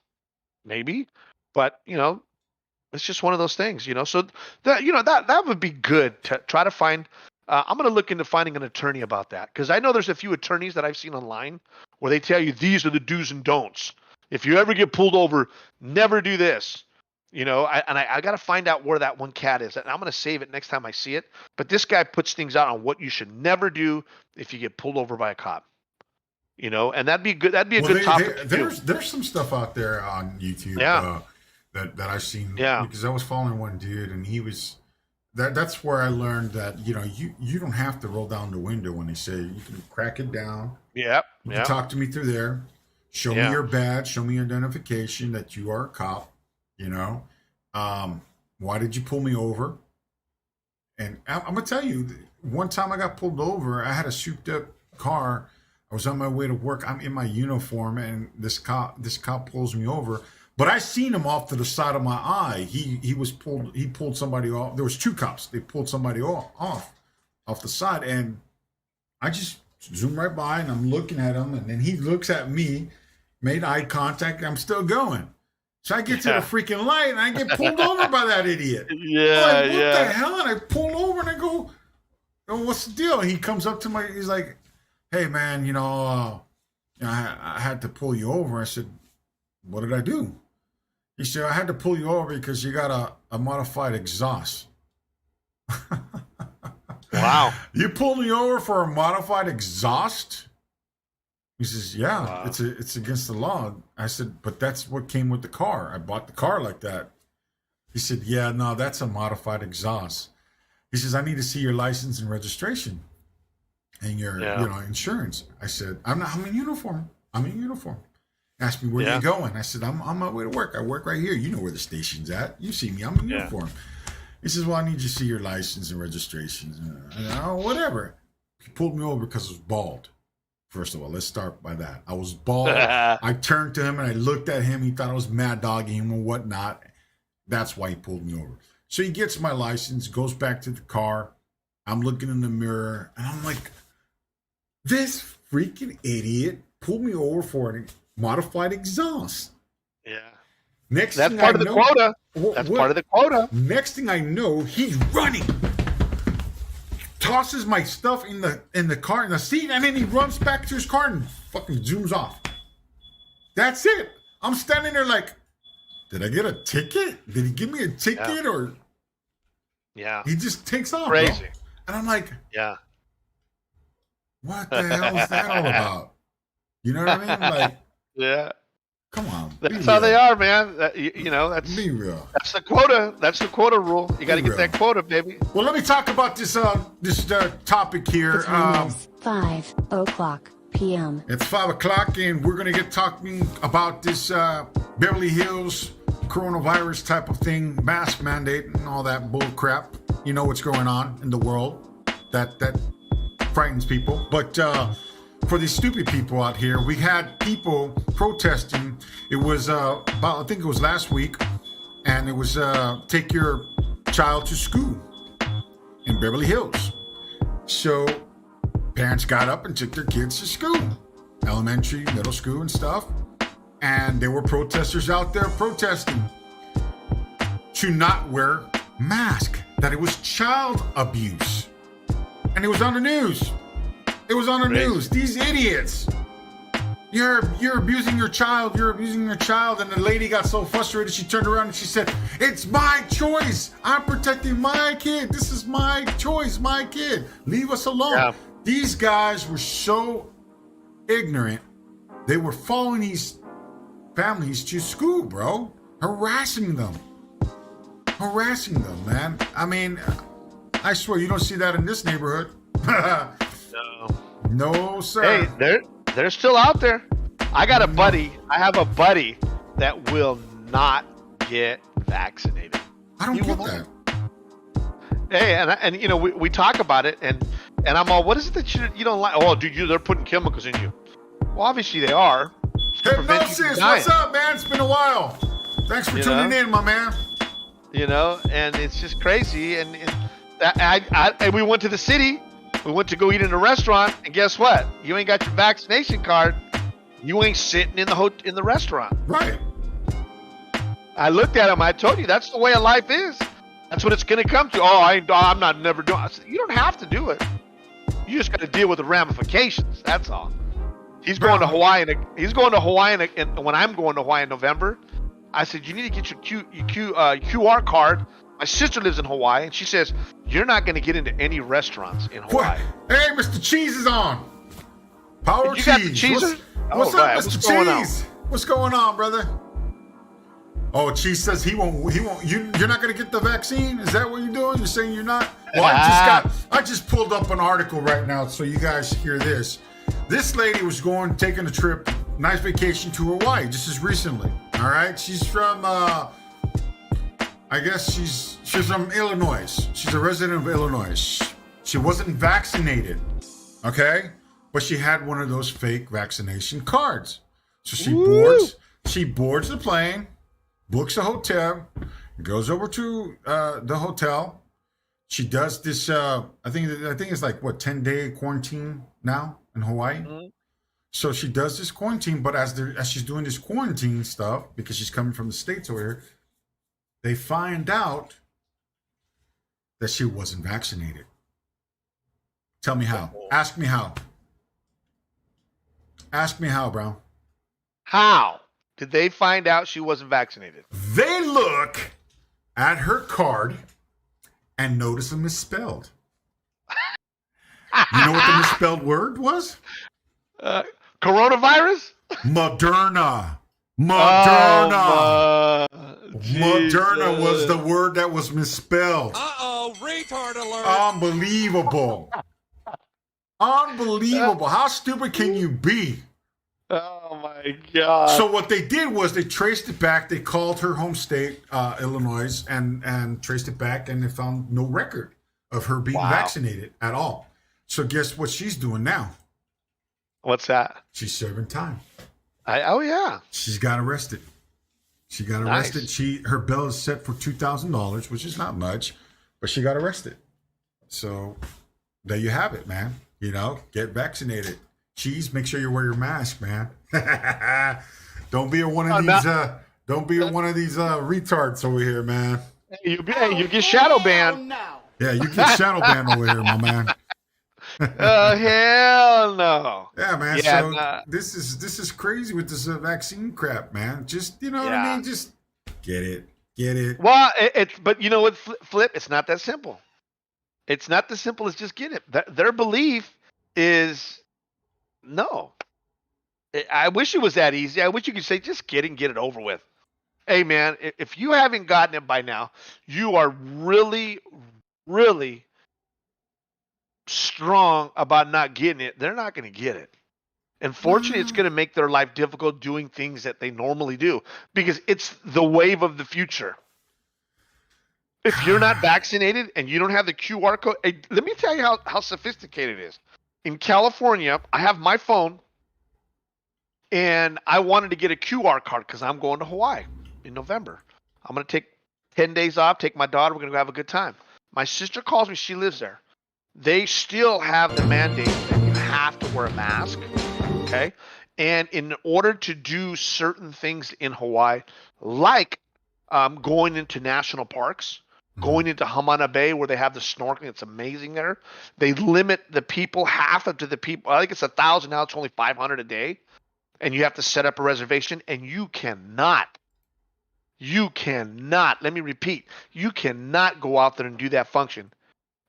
Maybe. But, it's just one of those things, So, that would be good to try to find. I'm going to look into finding an attorney about that. Because I know there's a few attorneys that I've seen online where they tell you these are the do's and don'ts. If you ever get pulled over, never do this. I got to find out where that one cat is. And I'm going to save it next time I see it. But this guy puts things out on what you should never do if you get pulled over by a cop. And that'd be good. That'd be a good topic. There's some stuff out there on YouTube that I've seen. Yeah. Because I was following one dude, and he was. That's where I learned that you don't have to roll down the window when they say you can crack it down. Yep. You can talk to me through there. Show me your badge. Show me your identification that you are a cop. Why did you pull me over? And I'm gonna tell you, one time I got pulled over. I had a souped up car. I was on my way to work. I'm in my uniform, and this cop pulls me over. But I seen him off to the side of my eye. He pulled somebody off. There was two cops. They pulled somebody off the side, and I just zoomed right by, and I'm looking at him, and then he looks at me, made eye contact. And I'm still going. So I get to the freaking light, and I get pulled over by that idiot. Yeah, what the hell? And I pull over, and I go, "Oh, what's the deal?" And he comes up to me. He's like, "Hey, man, I had to pull you over." I said, "What did I do?" He said, "I had to pull you over because you got a modified exhaust." Wow. You pulled me over for a modified exhaust? He says, "Yeah, Wow. it's against the law." I said, "But that's what came with the car. I bought the car like that." He said, "Yeah, no, that's a modified exhaust." He says, "I need to see your license and registration and your insurance." I said, I'm in uniform. Asked me, "Where are you going?" I said, "I'm on my way to work. I work right here. You know where the station's at. You see me. I'm in uniform." He says, "Well, I need you to see your license and registration." Oh, whatever. He pulled me over because I was bald. First of all, let's start by that. I was bald. I turned to him and I looked at him. He thought I was mad dogging him and whatnot. That's why he pulled me over. So he gets my license, goes back to the car. I'm looking in the mirror and I'm like, this freaking idiot pulled me over for a modified exhaust. Yeah. Next That's thing part I of the know, quota. That's part of the quota. Next thing I know, he's running, tosses my stuff in the car in the seat, and then he runs back to his car and fucking zooms off. That's it. I'm standing there like, did I get a ticket? Did he give me a ticket or? Yeah. He just takes off. Crazy. Bro. And I'm like, Yeah. what the hell is that all about? You know what I mean? Like, yeah. come on. That's how they are, man. That's Be real. That's the quota. That's the quota rule. You got to get real. that quota, baby. Well, let me talk about this topic here. The time is 5:00 p.m. It's 5 o'clock, and we're going to get talking about this Beverly Hills coronavirus type of thing, mask mandate, and all that bull crap. You know what's going on in the world. That frightens people. But for these stupid people out here, we had people protesting. It was I think it was last week, and it was take your child to school in Beverly Hills. So parents got up and took their kids to school, elementary, middle school, and stuff. And there were protesters out there protesting to not wear mask, that it was child abuse. And it was on the news. It was on the news. These idiots. You're abusing your child. You're abusing your child. And the lady got so frustrated, she turned around and she said, it's my choice. I'm protecting my kid. This is my choice, my kid. Leave us alone. Yeah. These guys were so ignorant. They were following these families to school, bro. Harassing them, man. I mean, I swear you don't see that in this neighborhood. No, sir. Hey, they're still out there. I got a buddy. I have a buddy that will not get vaccinated. I don't get that. Hey, and you know, we talk about it, and I'm all, what is it that you don't like? Oh, dude, they're putting chemicals in you. Well, obviously they are. Hypnosis, what's up, man? It's been a while. Thanks for tuning in, my man. You know, and it's just crazy. And we went to the city. We went to go eat in a restaurant, and guess what? You ain't got your vaccination card. You ain't sitting in the restaurant. Right. I looked at him. I told you that's the way of life is. That's what it's going to come to. Oh, I'm not never doing. I said, you don't have to do it. You just got to deal with the ramifications. That's all. He's going to Hawaii. He's going to Hawaii, and when I'm going to Hawaii in November, I said you need to get your QR card. My sister lives in Hawaii, and she says you're not going to get into any restaurants in Hawaii. What? Hey, Mr. Cheese is on. Power Cheese. Got the cheese? What's up, Mr. Cheese? What's going on, brother? Oh, Cheese says he won't. You're not going to get the vaccine? Is that what you're doing? You're saying you're not? Well, I just pulled up an article right now, so you guys hear this. This lady was taking a trip, nice vacation to Hawaii, just as recently. All right, she's from. I guess she's from Illinois. She's a resident of Illinois. She wasn't vaccinated, okay? But she had one of those fake vaccination cards. So she boards the plane, books a hotel, goes over to the hotel. She does this. I think it's like 10-day quarantine now in Hawaii. Mm-hmm. So she does this quarantine, but as she's doing this quarantine stuff, because she's coming from the States over here, they find out that she wasn't vaccinated. Tell me how. Ask me how. Ask me how, bro. How did they find out she wasn't vaccinated? They look at her card and notice a misspelled. You know what the misspelled word was? Coronavirus? Moderna. Moderna was the word that was misspelled. Retard alert. Unbelievable. How stupid can you be? Oh my God. So what they did was they traced it back. They called her home state, Illinois, and traced it back, and they found no record of her being vaccinated at all. So guess what she's doing now? What's that? She's serving time. Yeah. She's got arrested. She got arrested. Nice. Her bill is set for $2,000, which is not much, but she got arrested. So there you have it, man. You know, get vaccinated. Cheese, make sure you wear your mask, man. Don't be one of these Don't be one of these retards over here, man. You get shadow banned. Yeah, you get shadow banned over here, my man. Oh hell no. Yeah, man. Yeah, So nah. this is crazy with this vaccine crap, man. Just what I mean. Just get it. Well, but you know what, Flip? It's not that simple. It's not as simple as just get it. Their belief is no. I wish it was that easy. I wish you could say just get it and get it over with. Hey, man, if you haven't gotten it by now, you are really, really strong about not getting it. They're not going to get it. Unfortunately, it's going to make their life difficult doing things that they normally do because it's the wave of the future. If you're not vaccinated and you don't have the QR code, let me tell you how sophisticated it is. In California, I have my phone, and I wanted to get a QR card because I'm going to Hawaii in November. I'm going to take 10 days off, take my daughter. We're going to go have a good time. My sister calls me. She lives there. They still have the mandate that you have to wear a mask, okay? And in order to do certain things in Hawaii, like going into national parks, going into Hamana Bay where they have the snorkeling, it's amazing there. They limit the people, half of the people. I think it's 1,000 now. It's only 500 a day, and you have to set up a reservation. And you cannot. Let me repeat. You cannot go out there and do that function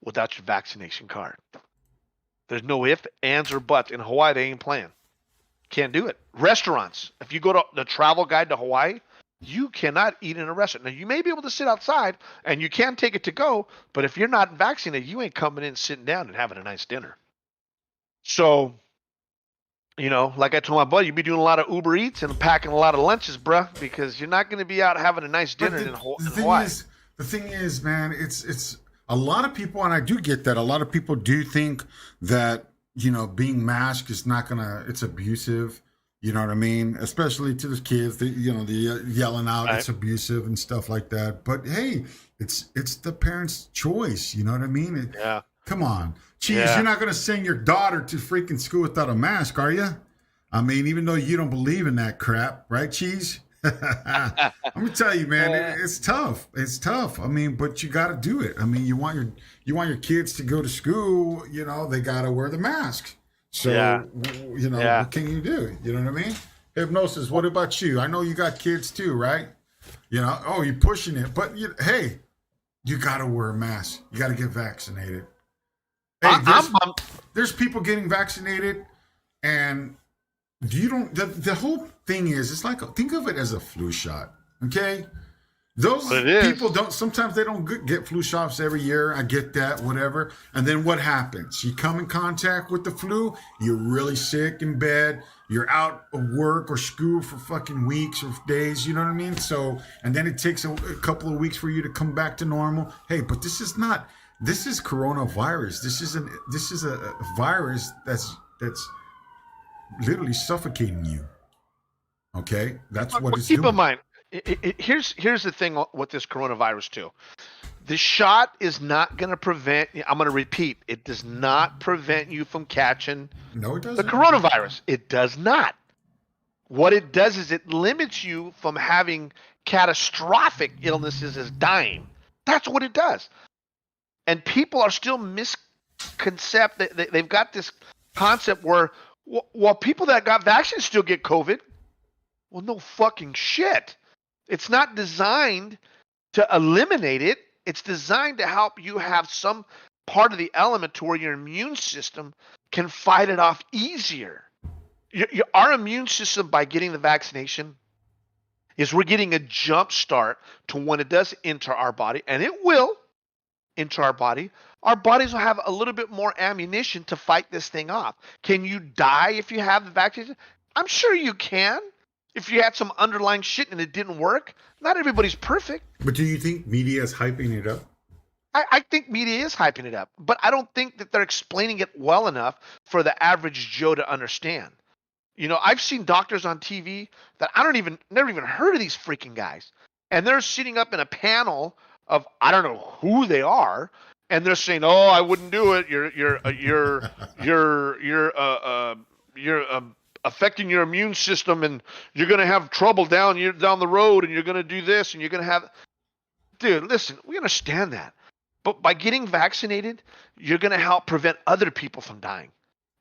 without your vaccination card. There's no ifs, ands, or buts. In Hawaii, they ain't playing. Can't do it. Restaurants. If you go to the travel guide to Hawaii, you cannot eat in a restaurant. Now, you may be able to sit outside, and you can take it to go, but if you're not vaccinated, you ain't coming in, sitting down, and having a nice dinner. So, like I told my buddy, you'd be doing a lot of Uber Eats and packing a lot of lunches, bruh, because you're not going to be out having a nice dinner in Hawaii. The thing is, man, it's a lot of people, and I do get that. A lot of people do think that, being masked is not it's abusive. You know what I mean? Especially to the kids, the yelling out, right. It's abusive and stuff like that. But hey, it's the parents' choice. You know what I mean? Yeah. Come on. Cheese, You're not going to send your daughter to freaking school without a mask, are you? I mean, even though you don't believe in that crap, right, Cheese? I'm gonna tell you, man, it's tough. It's tough. I mean, but you got to do it. I mean, you want your kids to go to school. They got to wear the mask. So what can you do? You know what I mean? Hypnosis. What about you? I know you got kids too, right? You're pushing it, but hey, you got to wear a mask. You got to get vaccinated. Hey, there's people getting vaccinated, and you don't. The whole thing is, it's like, think of it as a flu shot. Okay, those people don't. Sometimes they don't get flu shots every year. I get that, whatever. And then what happens? You come in contact with the flu. You're really sick in bed. You're out of work or school for fucking weeks or days. You know what I mean? So, and then it takes a couple of weeks for you to come back to normal. Hey, but this is not. This is coronavirus. This is a virus that's literally suffocating you. Okay, that's what it's doing. Keep in mind, here's the thing with this coronavirus too. The shot is not going to prevent. I'm going to repeat. It does not prevent you from catching the coronavirus. It does not. What it does is it limits you from having catastrophic illnesses as dying. That's what it does. And people are still misconcept. They've got this concept where, well, people that got vaccinated still get COVID. Well, no fucking shit. It's not designed to eliminate it. It's designed to help you have some part of the element to where your immune system can fight it off easier. Our immune system, by getting the vaccination, is we're getting a jump start to when it does enter our body, and it will enter our body. Our bodies will have a little bit more ammunition to fight this thing off. Can you die if you have the vaccination? I'm sure you can. If you had some underlying shit and it didn't work, not everybody's perfect. But do you think media is hyping it up? I think media is hyping it up, but I don't think that they're explaining it well enough for the average Joe to understand. I've seen doctors on TV that never even heard of these freaking guys, and they're sitting up in a panel of, I don't know who they are, and they're saying, "Oh, I wouldn't do it. You're affecting your immune system, and you're going to have trouble down the road, and you're going to do this, and you're going to have. Dude, listen, we understand that, but by getting vaccinated, you're going to help prevent other people from dying.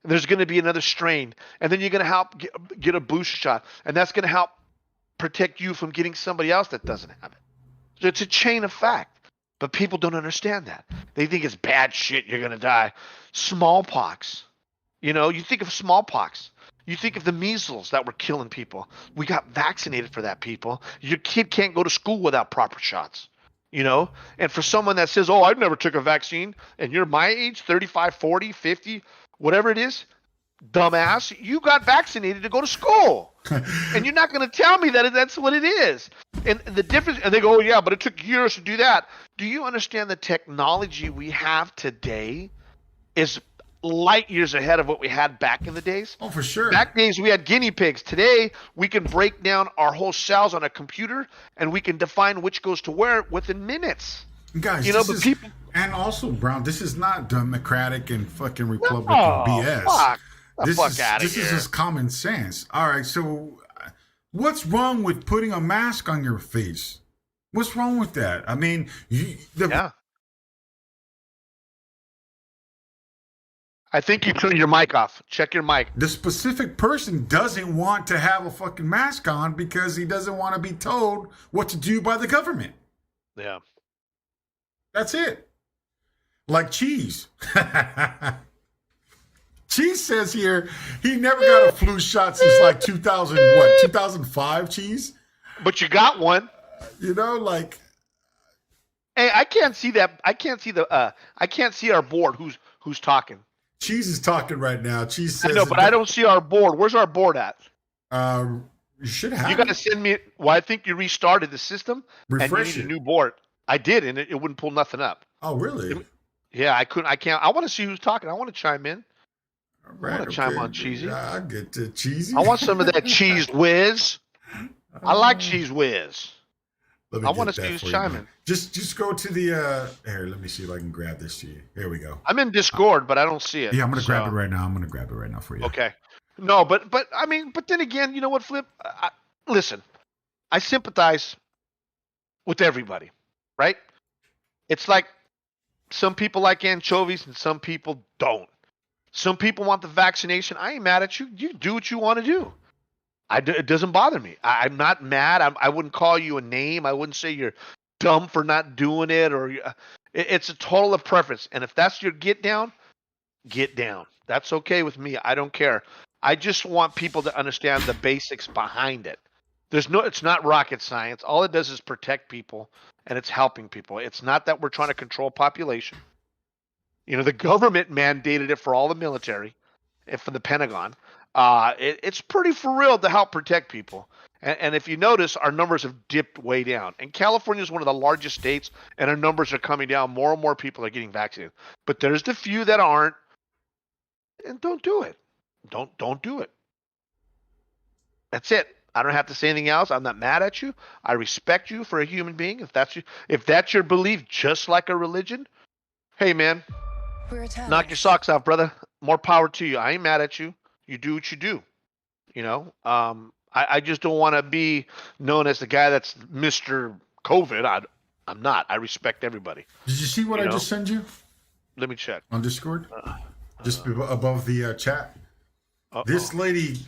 And there's going to be another strain, and then you're going to help get a booster shot, and that's going to help protect you from getting somebody else that doesn't have it. So it's a chain of fact, but people don't understand that. They think it's bad shit. You're going to die. Smallpox. You think of smallpox. You think of the measles that were killing people. We got vaccinated for that, people. Your kid can't go to school without proper shots. And for someone that says, I've never took a vaccine, and you're my age, 35, 40, 50, whatever it is, dumbass, you got vaccinated to go to school. And you're not going to tell me that that's what it is. And the difference, and they go, yeah, but it took years to do that. Do you understand the technology we have today is light years ahead of what we had back in the days? Oh, for sure. Back days we had guinea pigs. Today we can break down our whole cells on a computer, and we can define which goes to where within minutes. Guys, people. And also, Brown, this is not Democratic and fucking Republican BS. Fuck. This Fuck out of here. This is just common sense. All right, so what's wrong with putting a mask on your face? What's wrong with that? I mean, yeah. I think you turned your mic off. Check your mic. The specific person doesn't want to have a fucking mask on because he doesn't want to be told what to do by the government. Yeah. That's it. Like Cheese. Cheese says here he never got a flu shot since like 2005, Cheese? But you got one. Like. Hey, I can't see that. I can't see our board who's talking. Cheese is talking right now. Cheese says. I know, but I don't see our board. Where's our board at? You should have. You got to send me. Well, I think you restarted the system. Refresh and you need a new board. I did, and it wouldn't pull nothing up. Oh, really? Yeah, I couldn't. I can't. I want to see who's talking. I want to chime in. Right, I want to chime on Cheesy. I'll get to Cheesy. I want some of that cheese whiz. I like cheese whiz. I want to see who's chiming. Just go to the here. Let me see if I can grab this to you. Here we go. I'm in Discord, but I don't see it. Yeah, I'm gonna grab it right now. I'm gonna grab it right now for you. Okay. No, but I mean, but then again, you know what, Flip? Listen, I sympathize with everybody, right? It's like some people like anchovies and some people don't. Some people want the vaccination. I ain't mad at you. You do what you want to do. It doesn't bother me. I'm not mad. I wouldn't call you a name. I wouldn't say you're dumb for not doing it. It's a total of preference. And if that's your get down, get down. That's okay with me. I don't care. I just want people to understand the basics behind it. It's not rocket science. All it does is protect people, and it's helping people. It's not that we're trying to control population. The government mandated it for all the military and for the Pentagon. It's pretty for real to help protect people. And if you notice, our numbers have dipped way down. And California is one of the largest states, and our numbers are coming down. More and more people are getting vaccinated. But there's the few that aren't, and don't do it. Don't do it. That's it. I don't have to say anything else. I'm not mad at you. I respect you for a human being. If that's your belief, just like a religion, hey man, knock your socks off, brother. More power to you. I ain't mad at you. You do what you do. I just don't want to be known as the guy that's Mr. COVID. I'm not. I respect everybody. Did you see what I just sent you? Let me check. On Discord? Just above the chat. This lady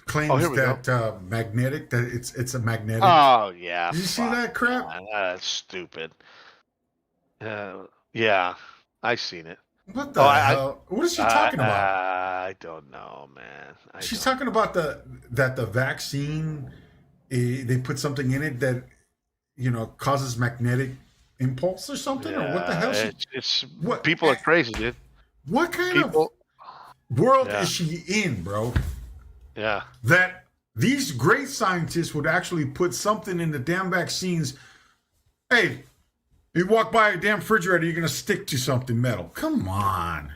claims that magnetic, that it's a magnetic. Oh, yeah. Did you see that crap? That's stupid. Yeah, I seen it. What the hell? What is she talking about? I don't know, man. She's talking about that the vaccine, they put something in it that, causes magnetic impulse or something, or what the hell? People are crazy, dude. What kind of world is she in, bro? Yeah. That these great scientists would actually put something in the damn vaccines. Hey, you walk by a damn refrigerator, you're going to stick to something metal. Come on.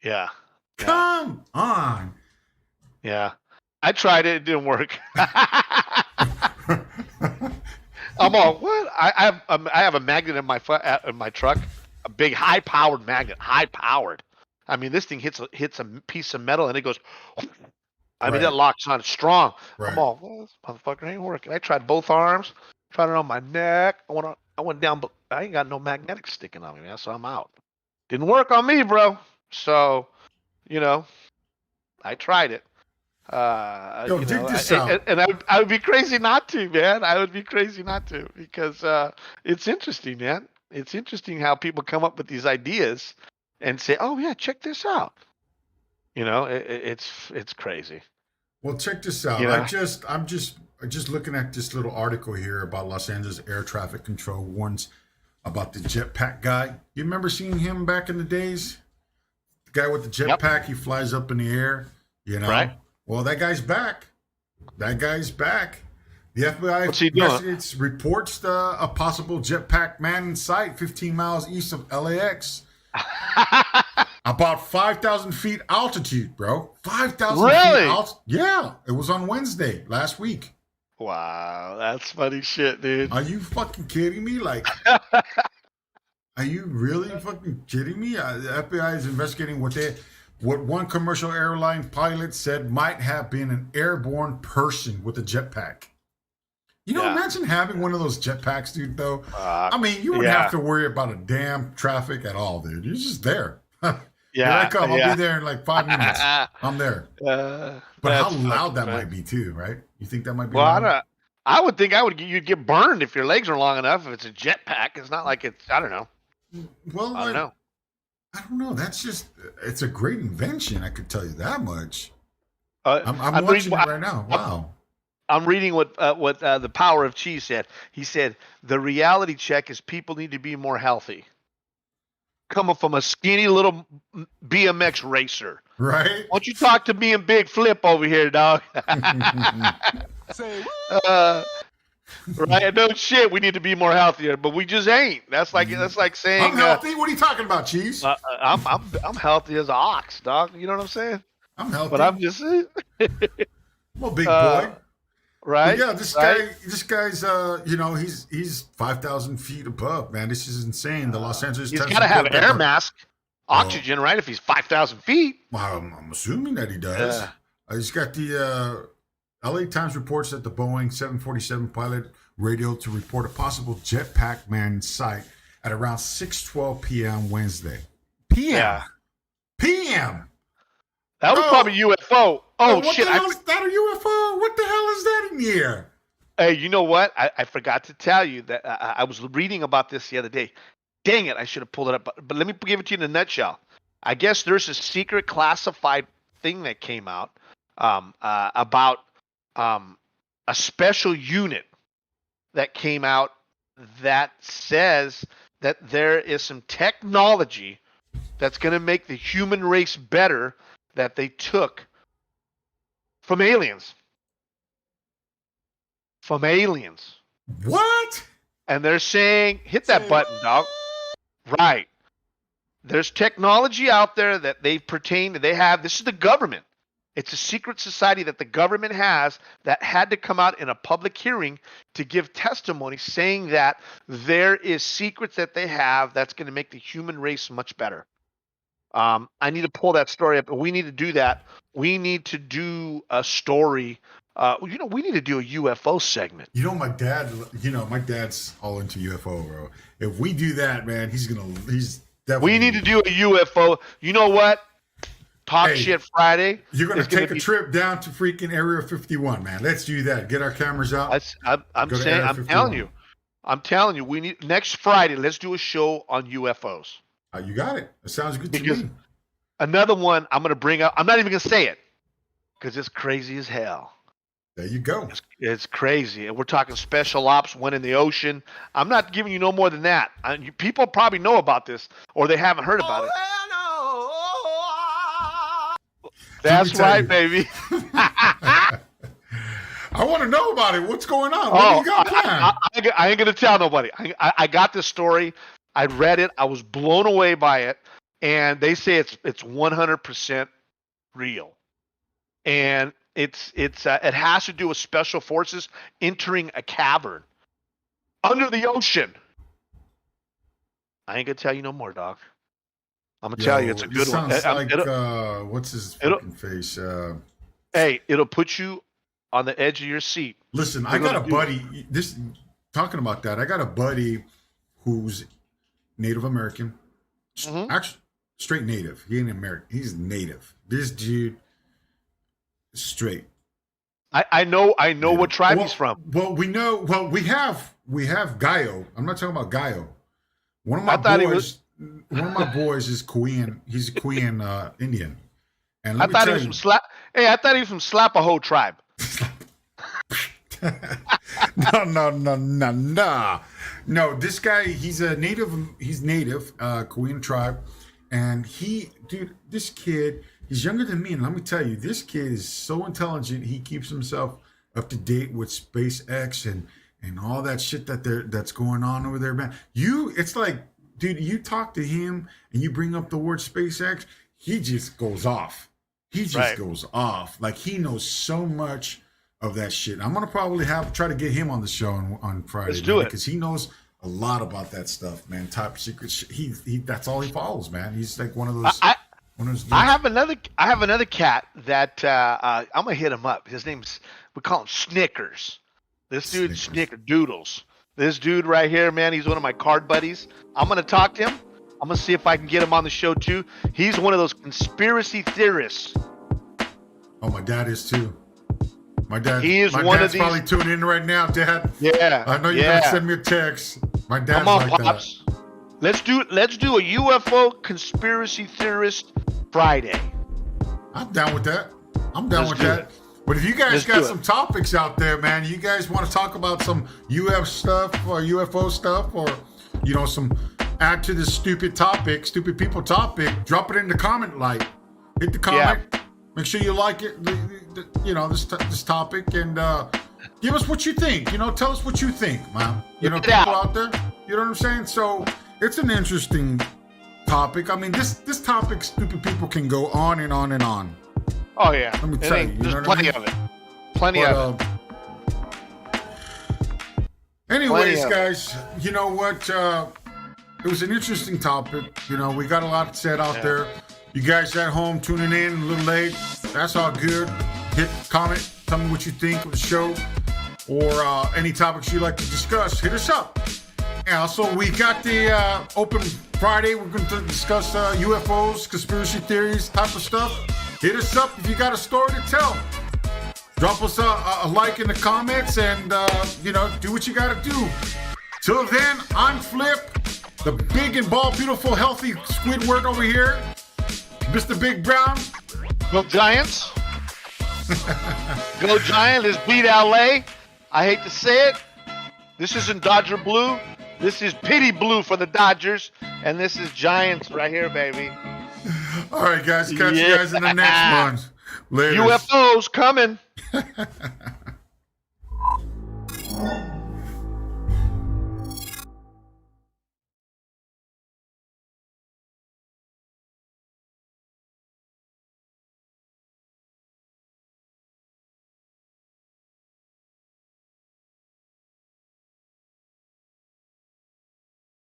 Yeah. Come on. Yeah. I tried it. It didn't work. I'm all, what? I have a magnet in my truck, a big high-powered magnet, high-powered. I mean, this thing hits a piece of metal and it goes, I mean, Right. that lock's on strong. Right. I'm all, well, this motherfucker ain't working. I tried both arms, tried it on my neck. I went down, but I ain't got no magnetics sticking on me, man. So I'm out. Didn't work on me, bro. So, you know, I tried it. Yo, dig this out. And I would be crazy not to, man. I would be crazy not to because it's interesting, man. It's interesting how people come up with these ideas and say, "Oh yeah, check this out." You know, it's crazy. Well, check this out. You know? I'm just looking at this little article here about Los Angeles air traffic control warns about the jetpack guy. You remember seeing him back in the days? The guy with the jetpack, he flies up in the air, you know. Right. Well, that guy's back. That guy's back. The FBI What's he doing? investigates reports a possible jetpack man in sight 15 miles east of LAX. About 5,000 feet altitude, bro. 5,000 Really? feet altitude. Yeah, it was on Wednesday last week. Wow, that's funny shit, dude. Are you fucking kidding me? Like, are you really fucking kidding me? The FBI is investigating what one commercial airline pilot said might have been an airborne person with a jetpack. You know, imagine having one of those jetpacks, dude, though. I mean, you wouldn't have to worry about a damn traffic at all, dude. You're just there. Here I come. I'll be there in like 5 minutes. I'm there. But how loud that might be, too, right? You think that might be loud? I would think you'd get burned if your legs are long enough. If it's a jetpack, it's not like it's, I don't know. Well, I don't know. I don't know. That's just, it's a great invention. I could tell you that much. I'm watching it right now. Wow. I'm reading what the Power of Cheese said. He said the reality check is people need to be more healthy. Coming from a skinny little BMX racer, right? Why don't you talk to me and Big Flip over here, dog? Say Right? No shit. We need to be more healthier, but we just ain't. That's like saying I'm healthy. What are you talking about, Cheese? I'm healthy as an ox, dog. You know what I'm saying? I'm healthy, but I'm just I'm a big boy. Right? But yeah, this guy's you know, he's 5,000 feet above, man. This is insane. The Los Angeles He's Times got to have report an that air mask, oxygen, right? If he's 5,000 feet. Well, I'm assuming that he does. He's got the LA Times reports that the Boeing 747 pilot radioed to report a possible jetpack man in sight at around 6:12 p.m. Wednesday. Yeah. PM. That was probably UFO. Oh, what shit. the hell is that, a UFO? What the hell is that in the air? Hey, you know what? I forgot to tell you that I was reading about this the other day. Dang it, I should have pulled it up. But let me give it to you in a nutshell. I guess there's a secret classified thing that came out about a special unit that came out that says that there is some technology that's going to make the human race better that they took from aliens. From aliens. What? And they're saying, hit that button, dog. Right. There's technology out there that they have. This is the government. It's a secret society that the government has that had to come out in a public hearing to give testimony saying that there is secrets that they have that's going to make the human race much better. I need to pull that story up, and we need to do that. We need to do a story. We need to do a UFO segment. You know, my dad's all into UFO, bro. If we do that, man, he's definitely. We need to do a UFO. You know what? Talk Shit Friday. You're going to take a trip down to freaking Area 51, man. Let's do that. Get our cameras out. I'm telling you, we need next Friday. Let's do a show on UFOs. You got it. It sounds good to me. Another one I'm going to bring up. I'm not even going to say it because it's crazy as hell. There you go. It's crazy. And we're talking special ops, one in the ocean. I'm not giving you no more than that. People probably know about this or they haven't heard about it. That's right, baby. I want to know about it. What's going on? What do you got planned? I ain't going to tell nobody. I got this story. I read it. I was blown away by it. And they say it's 100% real. And it has to do with special forces entering a cavern under the ocean. I ain't going to tell you no more, dog. I'm gonna tell you, it's a good one. Sounds like what's his fucking face? Hey, it'll put you on the edge of your seat. Listen, I got a buddy. Talking about that, I got a buddy who's Native American, actually straight Native. He ain't American. He's Native. This dude, straight. I know what tribe he's from. Well, we know. Well, we have Gayo. I'm not talking about Gayo. One of my boys is Korean. He's a Korean Indian. And I thought he was from I thought he was from Slapaho tribe. No, this guy, he's native, Korean tribe. And this kid, he's younger than me. And let me tell you, this kid is so intelligent. He keeps himself up to date with SpaceX and all that shit that's going on over there, man. It's like, dude, you talk to him and you bring up the word SpaceX, he just goes off. Goes off. Like, he knows so much of that shit. I'm gonna probably try to get him on the show on Friday. Let's do it, because he knows a lot about that stuff, man. Top secret shit. He that's all he follows, man. He's like one of those. I have another cat that I'm gonna hit him up. We call him Snickers. This dude's Snickerdoodles. This dude right here, man, he's one of my card buddies. I'm gonna talk to him. I'm gonna see if I can get him on the show too. He's one of those conspiracy theorists. Oh, my dad is too. My dad's probably tuning in right now, Dad. Yeah. I know you're gonna send me a text. My dad's Come on, like Pops. Let's do a UFO conspiracy theorist Friday. I'm down with that. But if you guys got some topics out there, man, you guys want to talk about some UFO stuff, or some add to this stupid people topic, drop it in the comment light. Hit the comment. Yeah. Make sure you like it, this topic, and give us what you think. Tell us what you think, man. People out there. You know what I'm saying? So it's an interesting topic. I mean, this topic, stupid people can go on and on and on. Oh yeah. Let me tell you. There's plenty of it. Plenty of it. Anyways, guys, you know what? It was an interesting topic. We got a lot said out there. You guys at home tuning in a little late, that's all good. Hit comment, tell me what you think of the show, or any topics you'd like to discuss. Hit us up. And also, we got the Open Friday. We're going to discuss UFOs, conspiracy theories, type of stuff. Hit us up if you got a story to tell. Drop us a like in the comments, and do what you got to do. Till then, I'm Flip, the big and bald, beautiful, healthy Squidward over here. Mr. Big Brown. Go Giants. Go Giants. Let's beat LA. I hate to say it. This isn't Dodger Blue. This is Pity Blue for the Dodgers. And this is Giants right here, baby. All right, guys. Catch you guys in the next one. Later. UFOs coming.